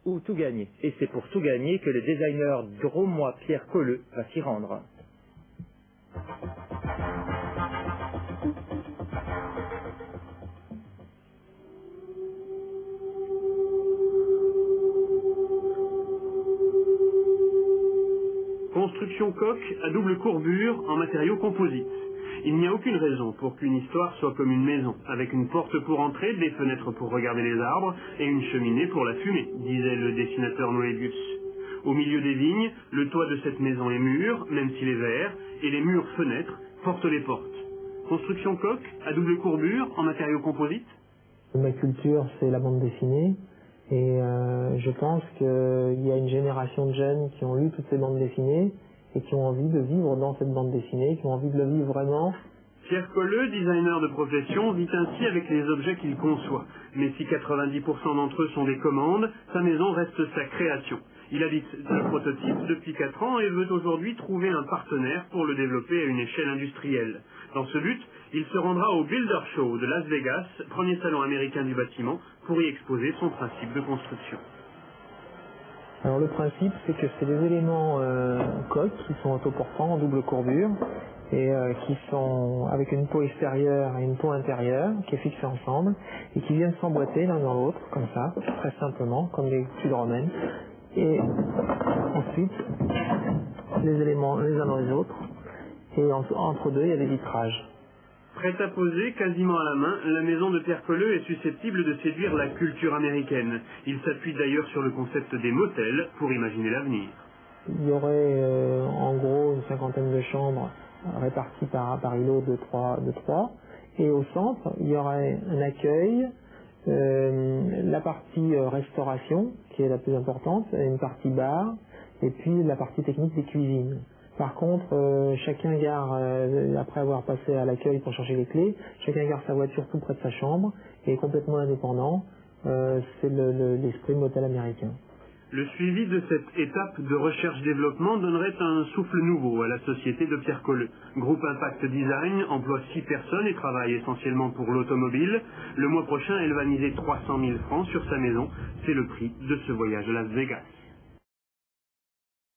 ou tout gagner. Et c'est pour tout gagner que le designer drômois Pierre Colleux va s'y rendre. Construction coque à double courbure en matériaux composites. Il n'y a aucune raison pour qu'une histoire soit comme une maison, avec une porte pour entrer, des fenêtres pour regarder les arbres et une cheminée pour la fumée, disait le dessinateur Moebius. Au milieu des vignes, le toit de cette maison est mûr, même s'il est vert, et les murs fenêtres portent les portes. Construction coque à double courbure en matériaux composites. Ma culture, c'est la bande dessinée. Et je pense qu'il y a une génération de jeunes qui ont lu toutes ces bandes dessinées et qui ont envie de vivre dans cette bande dessinée, qui ont envie de le vivre vraiment. Pierre Colleux, designer de profession, vit ainsi avec les objets qu'il conçoit. Mais si 90% d'entre eux sont des commandes, sa maison reste sa création. Il habite le prototype depuis 4 ans et veut aujourd'hui trouver un partenaire pour le développer à une échelle industrielle. Dans ce but, il se rendra au Builder Show de Las Vegas, premier salon américain du bâtiment, pour y exposer son principe de construction. Alors le principe, c'est que c'est des éléments coques qui sont autoportants en double courbure et qui sont avec une peau extérieure et une peau intérieure qui est fixée ensemble et qui viennent s'emboîter l'un dans l'autre, comme ça, très simplement, comme des tuiles romaines. Et ensuite, les éléments les uns dans les autres, et entre deux, il y a des vitrages. Prête à poser, quasiment à la main, la maison de Pierre Colleux est susceptible de séduire la culture américaîne. Il s'appuie d'ailleurs sur le concept des motels pour imaginer l'avenir. Il y aurait en gros une 50aine de chambres réparties par îlot de 3. Et au centre, il y aurait un accueil, la partie restauration, qui est la plus importante, une partie bar, et puis la partie technique des cuisines. Par contre, chacun gare, après avoir passé à l'accueil pour chercher les clés, chacun gare sa voiture tout près de sa chambre et est complètement indépendant. C'est l'esprit motel américain. Le suivi de cette étape de recherche-développement donnerait un souffle nouveau à la société de Pierre Colleux. Groupe Impact Design emploie 6 personnes et travaille essentiellement pour l'automobile. Le mois prochain, elle va miser 300 000 francs sur sa maison. C'est le prix de ce voyage à Las Vegas.